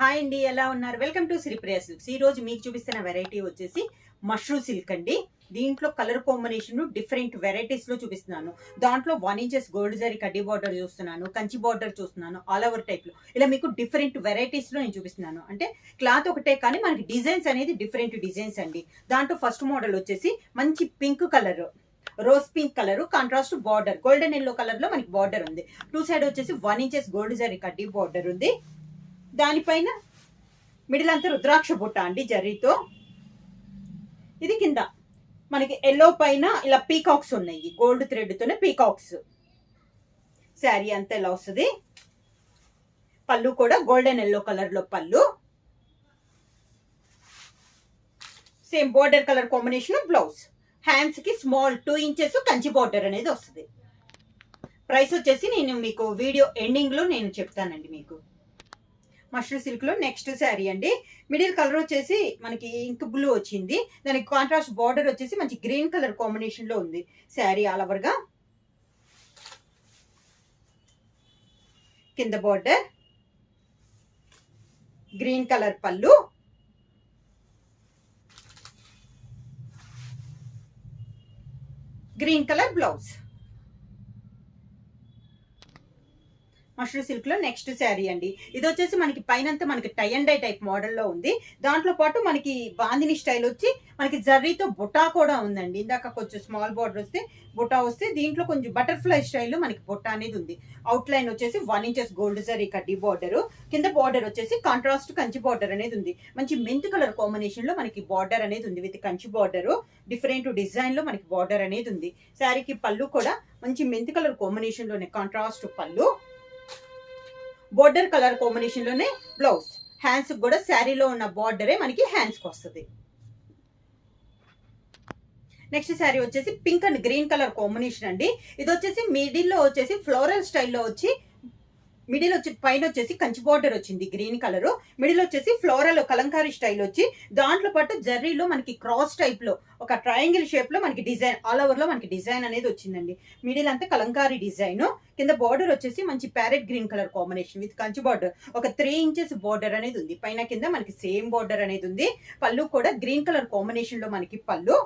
Hi అండి, ఎలా ఉన్నారు? Welcome to Sripriya silks. ఈ రోజు మీకు చూపిస్తున్న వెరైటీ వచ్చేసి మష్రూమ్ సిల్క్ అండి. దీంట్లో కలర్ కాంబినేషన్ డిఫరెంట్ వెరైటీస్ లో చూపిస్తున్నాను. దాంట్లో 1 ఇంచెస్ గోల్డ్ జరీ కడ్డీ బార్డర్ చూస్తున్నాను, కంచి బార్డర్ చూస్తున్నాను, ఆల్ ఓవర్ టైప్ లో ఇలా మీకు డిఫరెంట్ వెరైటీస్ లో నేను చూపిస్తున్నాను. అంటే క్లాత్ ఒకటే కానీ మనకి డిజైన్స్ అనేది డిఫరెంట్ డిజైన్స్ అండి. దాంట్లో ఫస్ట్ మోడల్ వచ్చేసి మంచి pink colour, rose pink colour, contrast border, golden yellow colour లో మనకి బార్డర్ ఉంది. టూ సైడ్ వచ్చేసి 1 ఇంచెస్ గోల్డ్ జరీ కడ్డీ బార్డర్ ఉంది. దానిపైన మిడిల్ అంతా రుద్రాక్ష బుట్ట అండి జరీతో. ఇది కింద మనకి ఎల్లో పైన ఇలా పీకాక్స్ ఉన్నాయి, గోల్డ్ థ్రెడ్ తోనే పీకాక్స్. శారీ అంతా ఇలా వస్తుంది. పళ్ళు కూడా గోల్డెన్ ఎల్లో కలర్ లో పళ్ళు, same border colour combination. Blouse hands కి స్మాల్ 2 ఇంచెస్ కంచి బార్డర్ అనేది వస్తుంది. ప్రైస్ వచ్చేసి నేను మీకు వీడియో ఎండింగ్ లో నేను చెప్తానండి. మీకు మష్రూమ్ సిల్క్ లో నెక్స్ట్ శారీ అండి. మిడిల్ కలర్ వచ్చేసి మనకి ఇంక్ బ్లూ వచ్చింది. దానికి కాంట్రాస్ట్ బార్డర్ వచ్చేసి మంచి గ్రీన్ కలర్ కాంబినేషన్ లో ఉంది. శారీ ఆల్ ఓవర్ గా కింద బార్డర్, గ్రీన్ కలర్ పళ్ళు, green colour blouse. Mushroom silk లో నెక్స్ట్ శారీ అండి. ఇది వచ్చేసి మనకి పైనంతా మనకి టై అండ్ డై టైప్ మోడల్లో ఉంది. దాంట్లో పాటు మనకి బాందిని స్టైల్ వచ్చి మనకి జర్రీతో బుటా కూడా ఉందండి. ఇందాక కొంచెం స్మాల్ బార్డర్ వస్తే బుటా వస్తే, దీంట్లో కొంచెం బటర్ఫ్లై స్టైల్ మనకి బుటా అనేది ఉంది. అవుట్ లైన్ వచ్చేసి 1 ఇంచెస్ గోల్డ్ జరీ కడ్డీ బార్డర్, కింద బార్డర్ వచ్చేసి కాంట్రాస్ట్ కంచి బార్డర్ అనేది ఉంది. మంచి మెంత్ కలర్ కాంబినేషన్ లో మనకి బార్డర్ అనేది ఉంది with Kanchi border. Different design లో మనకి బార్డర్ అనేది ఉంది. శారీకి పళ్ళు కూడా మంచి మెంత్ కలర్ కాంబినేషన్ లోనే కాంట్రాస్ట్ పళ్ళు, బోర్డర్ కలర్ కాంబినేషన్ లోనే బ్లౌజ్. హ్యాండ్స్ కూడా శారీలో ఉన్న బార్డరే మనకి హ్యాండ్స్ కి వస్తుంది. నెక్స్ట్ శారీ వచ్చేసి pink and green colour combination అండి. ఇది వచ్చేసి మిడిల్ లో వచ్చేసి ఫ్లోరల్ స్టైల్లో వచ్చి, మిడిల్ వచ్చి పైన వచ్చేసి కంచి బార్డర్ వచ్చింది గ్రీన్ కలర్, మిడిల్ వచ్చేసి ఫ్లోరల్ కలంకారీ స్టైల్ వచ్చి, దాంట్లో పాటు జర్రీలో మనకి క్రాస్ టైప్ లో ఒక ట్రయాంగిల్ షేప్ లో మనకి డిజైన్ ఆల్ ఓవర్ లో మనకి డిజైన్ అనేది వచ్చిందండి. మిడిల్ అంతా కలంకారీ డిజైన్, కింద బార్డర్ వచ్చేసి మంచి parrot green colour combination with Kanchi border. ఒక 3 ఇంచెస్ బార్డర్ అనేది ఉంది. పైన కింద మనకి సేమ్ బార్డర్ అనేది ఉంది. పళ్ళు కూడా గ్రీన్ కలర్ కాంబినేషన్ లో మనకి పళ్ళు,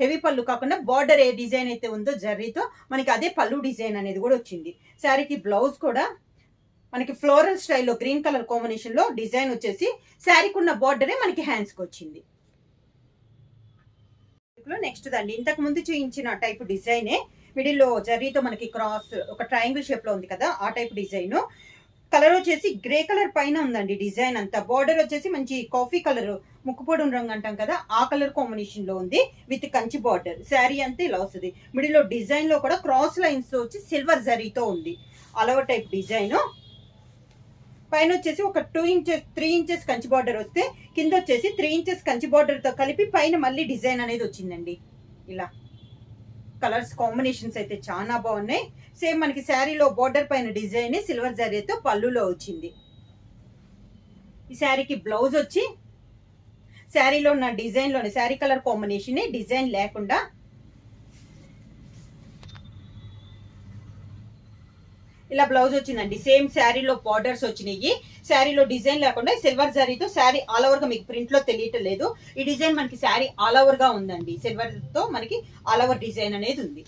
హెవీ పళ్ళు కాకుండా బార్డర్ ఏ డిజైన్ అయితే ఉందో జర్రీతో మనకి అదే పళ్ళు డిజైన్ అనేది కూడా వచ్చింది. శారీకి బ్లౌజ్ కూడా మనకి ఫ్లోరల్ స్టైల్లో గ్రీన్ కలర్ కాంబినేషన్ లో డిజైన్ వచ్చేసి శారీకి ఉన్న బార్డరే మనకి హ్యాండ్స్ కి వచ్చింది. నెక్స్ట్ దండి, ఇంతకు ముందు చూపించిన టైప్ డిజైనే మిడిల్ లో జర్రీతో మనకి క్రాస్ ఒక ట్రయాంగిల్ షేప్ లో ఉంది కదా, ఆ టైప్ డిజైన్. కలర్ వచ్చేసి గ్రే కలర్ పైన ఉందండి డిజైన్ అంతా. బార్డర్ వచ్చేసి మంచి కాఫీ కలర్, ముక్కుపొడి రంగు అంటాం కదా, ఆ కలర్ కాంబినేషన్ లో ఉంది విత్ కంచి బార్డర్. శారీ అంతా ఇలా వస్తుంది. మిడిల్ లో డిజైన్ లో కూడా క్రాస్ లైన్స్ తో వచ్చి సిల్వర్ జరీతో ఉంది. అలవ టైప్ డిజైన్. పైన వచ్చేసి ఒక 2 ఇంచెస్ 3 ఇంచెస్ కంచి బార్డర్ వస్తే, కింద వచ్చేసి 3 ఇంచెస్ కంచి బార్డర్ తో కలిపి పైన మళ్ళీ డిజైన్ అనేది వచ్చిందండి. ఇలా కలర్స్ కాంబినేషన్స్ అయితే చాలా బాగున్నాయి. సేమ్ మనకి శారీలో బార్డర్ పైన డిజైన్ సిల్వర్ జరీతో పళ్ళులో వచ్చింది. ఈ శారీకి బ్లౌజ్ వచ్చి శారీలో ఉన్న డిజైన్ లోనే శారీ కలర్ కాంబినేషన్ డిజైన్ లేకుండా ఇలా బ్లౌజ్ వచ్చిందండి. సేమ్ శారీలో బార్డర్స్ వచ్చినాయి, శారీలో డిజైన్ లేకుండా సిల్వర్ జరీతో శారీ ఆల్ ఓవర్ గా మీకు ప్రింట్ లో తెలియటం లేదు. ఈ డిజైన్ మనకి శారీ ఆల్ ఓవర్ గా ఉందండి. సిల్వర్ తో మనకి ఆల్ ఓవర్ డిజైన్ అనేది ఉంది.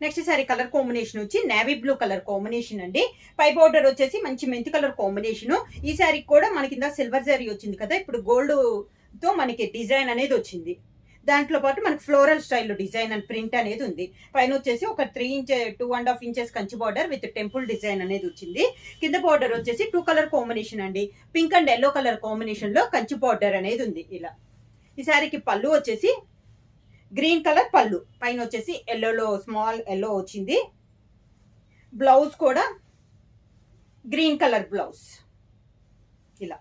నెక్స్ట్ శారీ కలర్ కాంబినేషన్ వచ్చి నేవీ బ్లూ కలర్ కాంబినేషన్ అండి. పై బార్డర్ వచ్చేసి మంచి మెంతి కలర్ కాంబినేషన్. ఈ శారీకి కూడా మనకి ఇందా సిల్వర్ జరీ వచ్చింది కదా, ఇప్పుడు గోల్డ్ తో మనకి డిజైన్ అనేది వచ్చింది. దాంట్లో పాటు మనకి ఫ్లోరల్ స్టైల్లో డిజైన్ అండ్ ప్రింట్ అనేది ఉంది. పైన వచ్చేసి ఒక 2.5 inches Kanchi border with temple design అనేది వచ్చింది. కింద బార్డర్ వచ్చేసి 2 కలర్ కాంబినేషన్ అండి. Pink and yellow colour combination లో కంచి బార్డర్ అనేది ఉంది. ఇలా ఈ శారీకి పళ్ళు వచ్చేసి గ్రీన్ కలర్ పళ్ళు, పైన వచ్చేసి ఎల్లోలో స్మాల్ ఎల్లో వచ్చింది. బ్లౌజ్ కూడా గ్రీన్ కలర్ బ్లౌజ్. ఇలా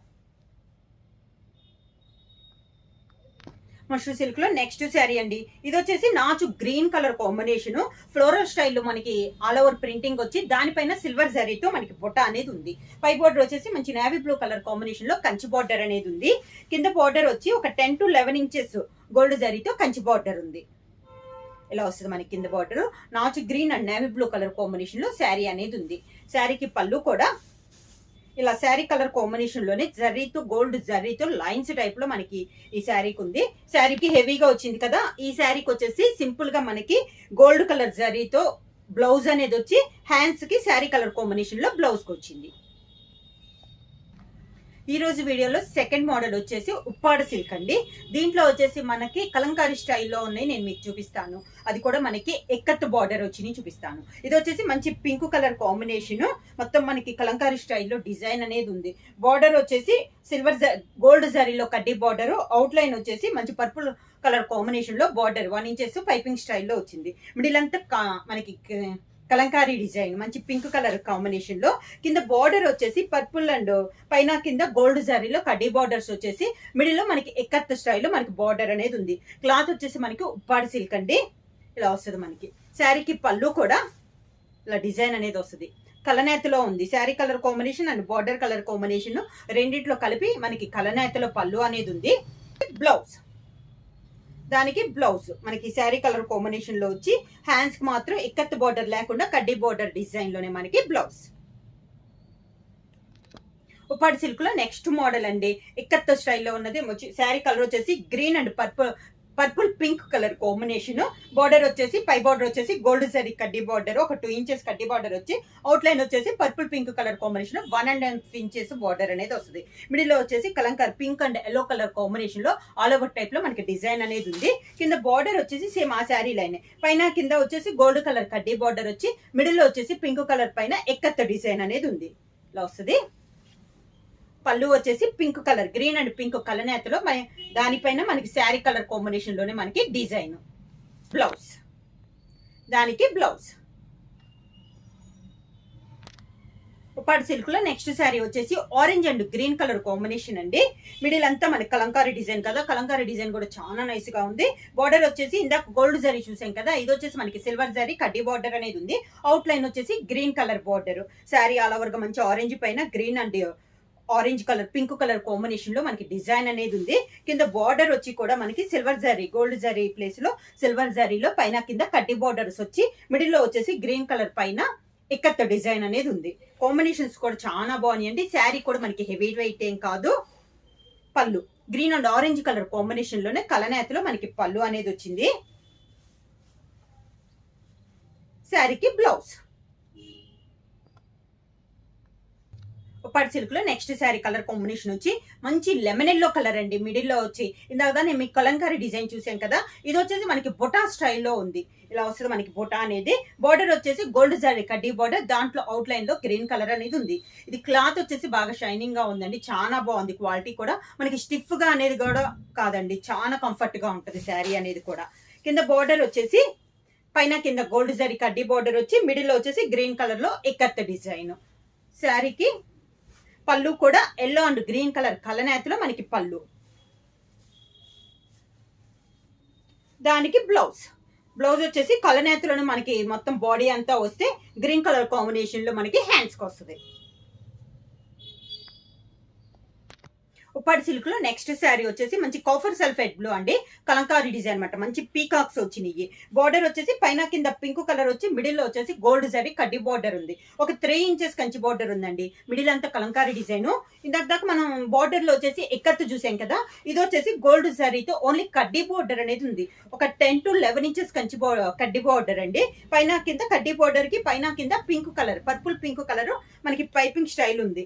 మష్రూమ్ సిల్క్ లో నెక్స్ట్ శారీ అండి. ఇది వచ్చేసి నాచు గ్రీన్ కలర్ కాంబినేషన్, ఫ్లోరల్ స్టైల్లో మనకి ఆల్ ఓవర్ ప్రింటింగ్ వచ్చి, దానిపైన సిల్వర్ జరీతో మనకి బొట్ట అనేది ఉంది. పై బార్డర్ వచ్చేసి మంచి నేవీ బ్లూ కలర్ కాంబినేషన్ లో కంచి బార్డర్ అనేది ఉంది. కింద బార్డర్ వచ్చి ఒక 10 to 11 ఇంచెస్ గోల్డ్ జరీతో కంచి బార్డర్ ఉంది. ఇలా వస్తుంది మనకి కింద బార్డర్. నాచు green and navy blue colour combination లో శారీ అనేది ఉంది. శారీకి పళ్ళు కూడా ఇలా శారీ కలర్ కాంబినేషన్ లోనే జరీతో గోల్డ్ జరీతో లైన్స్ టైప్ లో మనకి ఈ శారీకి ఉంది. శారీకి హెవీగా వచ్చింది కదా, ఈ శారీకి వచ్చేసి సింపుల్ గా మనకి గోల్డ్ కలర్ జరీతో బ్లౌజ్ అనేది వచ్చి హ్యాండ్స్ కి శారీ కలర్ కాంబినేషన్ లో బ్లౌజ్ కి వచ్చింది. ఈ రోజు వీడియోలో సెకండ్ మోడల్ వచ్చేసి ఉప్పాడ సిల్క్ అండి. దీంట్లో వచ్చేసి మనకి కలంకారీ స్టైల్లో ఉన్నాయి, నేను మీకు చూపిస్తాను. అది కూడా మనకి ఎక్కత్ బార్డర్ వచ్చి చూపిస్తాను. ఇది వచ్చేసి మంచి పింక్ కలర్ కాంబినేషన్, మొత్తం మనకి కలంకారీ స్టైల్లో డిజైన్ అనేది ఉంది. బార్డర్ వచ్చేసి సిల్వర్ గోల్డ్ జరీలో కడ్డీ బార్డర్, అవుట్ లైన్ వచ్చేసి మంచి పర్పుల్ కలర్ కాంబినేషన్ లో బార్డర్ 1 ఇంచెస్ పైపింగ్ స్టైల్లో వచ్చింది. మిడిల్ అంతా మనకి కలంకారీ డిజైన్ మంచి పింక్ కలర్ కాంబినేషన్ లో, కింద బార్డర్ వచ్చేసి పర్పుల్ అండ్ పైన కింద గోల్డ్ జరీలో కడ్డీ బార్డర్స్ వచ్చేసి మిడిల్ లో మనకి ఎక్కత్ స్టైల్లో మనకి బార్డర్ అనేది ఉంది. క్లాత్ వచ్చేసి మనకి ఉప్పాడ సిల్క్ అండి, ఇలా వస్తుంది. మనకి శారీకి పళ్ళు కూడా ఇలా డిజైన్ అనేది వస్తుంది. కలనేతలో ఉంది sari colour combination and border colour combination రెండిట్లో కలిపి మనకి కలనేతలో పళ్ళు అనేది ఉంది. బ్లౌజ్, దానికి బ్లౌజ్ మనకి శారీ కలర్ కాంబినేషన్ లో వచ్చి హ్యాండ్స్ కి మాత్రం ఇక్కత్ బార్డర్ లేకుండా కడ్డీ బార్డర్ డిజైన్ లోనే మనకి బ్లౌజ్. ఉప్పాడ సిల్క్ లో నెక్స్ట్ మోడల్ అండి, ఇక్కత్ స్టైల్లో ఉన్నది. శారీ కలర్ వచ్చేసి green and purple pink colour combination. Border వచ్చేసి పై బార్డర్ వచ్చేసి గోల్డ్ జరీ కడ్డీ బార్డర్, ఒక 2 ఇంచెస్ కడ్డీ బార్డర్ వచ్చి అవుట్ లైన్ వచ్చేసి purple pink colour combination 1.5 inches border అనేది వస్తుంది. మిడిల్ లో వచ్చేసి kalamkari pink and yellow colour combination లో ఆల్ ఓవర్ టైప్ లో మనకి డిజైన్ అనేది ఉంది. కింద బార్డర్ వచ్చేసి సేమ్ ఆ శారీ లైన్, పైన కింద వచ్చేసి గోల్డ్ కలర్ కడ్డీ బార్డర్ వచ్చి మిడిల్ లో వచ్చేసి పింక్ కలర్ పైన ఎక్కత్ డిజైన్ అనేది ఉంది, ఇలా వస్తుంది. పళ్ళు వచ్చేసి pink colour green and pink కలనేతలో దానిపైన మనకి శారీ కలర్ కాంబినేషన్ లోనే మనకి డిజైన్. బ్లౌజ్, దానికి బ్లౌజ్. ఉప్పాడ సిల్క్ లో నెక్స్ట్ శారీ వచ్చేసి orange and green colour combination అండి. మిడిల్ అంతా మనకి కలంకారీ డిజైన్ కదా, కలంకారీ డిజైన్ కూడా చాలా నైస్ గా ఉంది. బార్డర్ వచ్చేసి ఇందాక గోల్డ్ జరీ చూసాం కదా, ఇది వచ్చేసి మనకి సిల్వర్ జరీ కడ్డీ బార్డర్ అనేది ఉంది. అవుట్ లైన్ వచ్చేసి green colour border. Sari all over గా మంచి ఆరెంజ్ పైన green and orange colour pink colour combination లో మనకి డిజైన్ అనేది ఉంది. కింద బార్డర్ వచ్చి కూడా మనకి silver zari gold zari place లో సిల్వర్ జరీలో పైన కింద కడ్డీ బార్డర్స్ వచ్చి మిడిల్ లో వచ్చేసి గ్రీన్ కలర్ పైన ఇక్కత్ డిజైన్ అనేది ఉంది. కాంబినేషన్స్ కూడా చాలా బాగున్నాయండి. శారీ కూడా మనకి హెవీ వెయిట్ ఏం కాదు. పళ్ళు green and orange colour combination లోనే కలనేతలో మనకి పళ్ళు అనేది వచ్చింది. శారీకి బ్లౌజ్. ఉప్పాడ సిల్క్ లో నెక్స్ట్ శారీ కలర్ కాంబినేషన్ వచ్చి మంచి లెమన్ ఎల్లో కలర్ అండి. మిడిల్ లో వచ్చి ఇందాక నేను మీకు కలంకారీ డిజైన్ చూసాం కదా, ఇది వచ్చేసి మనకి బొటా స్టైల్లో ఉంది, ఇలా వస్తుంది మనకి బొటా అనేది. బార్డర్ వచ్చేసి గోల్డ్ జరీ కడ్డీ బార్డర్, దాంట్లో అవుట్ లైన్ లో గ్రీన్ కలర్ అనేది ఉంది. ఇది క్లాత్ వచ్చేసి బాగా షైనింగ్ గా ఉందండి, చాలా బాగుంది. క్వాలిటీ కూడా మనకి స్టిఫ్ గా అనేది కూడా కాదండి, చాలా కంఫర్ట్ గా ఉంటుంది శారీ అనేది కూడా. కింద బార్డర్ వచ్చేసి పైన కింద గోల్డ్ జరీ కడ్డీ బార్డర్ వచ్చి మిడిల్ లో వచ్చేసి గ్రీన్ కలర్ లో ఎక్కత్ డిజైన్. శారీకి పళ్ళు కూడా ఎల్లో అండ్ గ్రీన్ కలర్ కలనేతలో మనకి పళ్ళు, దానికి బ్లౌజ్. బ్లౌజ్ వచ్చేసి కలనేతలోనే మనకి మొత్తం బాడీ అంతా వస్తే గ్రీన్ కలర్ కాంబినేషన్ లో మనకి హ్యాండ్స్ కి వస్తుంది. ఉప్పాడ సిల్క్ లో నెక్స్ట్ శారీ వచ్చేసి మంచి కాఫర్ సల్ఫేట్ బ్లూ అండి, కలంకారీ డిజైన్ అనమాట. మంచి పీకాక్స్ వచ్చినాయి. బార్డర్ వచ్చేసి పైన కింద పింక్ కలర్ వచ్చి మిడిల్ లో వచ్చేసి గోల్డ్ జరీ కడ్డీ బార్డర్ ఉంది. ఒక 3 ఇంచెస్ కంచి బార్డర్ ఉందండి. మిడిల్ అంతా కలంకారీ డిజైన్. ఇందాక మనం బార్డర్ లో వచ్చేసి ఎక్కత్తు చూసాం కదా, ఇది వచ్చేసి గోల్డ్ జరీతో ఓన్లీ కడ్డీ బార్డర్ అనేది ఉంది. ఒక 10 to 11 ఇంచెస్ కంచి కడ్డీ బార్డర్ అండి. పైన కింద కడ్డీ బార్డర్ కి పైన కింద pink colour purple pink colour మనకి పైపింగ్ స్టైల్ ఉంది,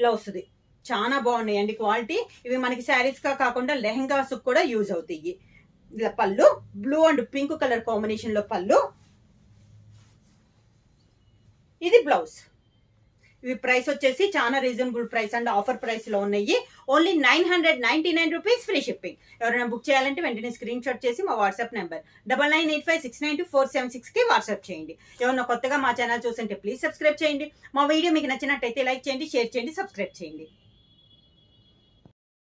ఇలా వస్తుంది. చాలా బాగున్నాయి అండి క్వాలిటీ. ఇవి మనకి శారీస్ గా కాకుండా లెహంగాస్ కూడా యూజ్ అవుతాయి. ఇలా పళ్ళు blue and pink colour combination లో పళ్ళు, ఇది బ్లౌజ్. ఇవి ప్రైస్ వచ్చేసి చాలా reasonable price and offer price లో ఉన్నాయి. Only 999 rupees free shipping. ఎవరైనా బుక్ చేయాలంటే వెంటనే స్క్రీన్ షాట్ చేసి మా వాట్సాప్ నెంబర్ 9985692476 కి వాట్సాప్ చేయండి. ఎవరైనా కొత్తగా మా ఛానల్ చూస్తుంటే ప్లీజ్ సబ్స్క్రైబ్ చేయండి. మా వీడియో మీకు నచ్చినట్టయితే లైక్ చేయండి, షేర్ చేయండి, సబ్స్క్రైబ్ చేయండి.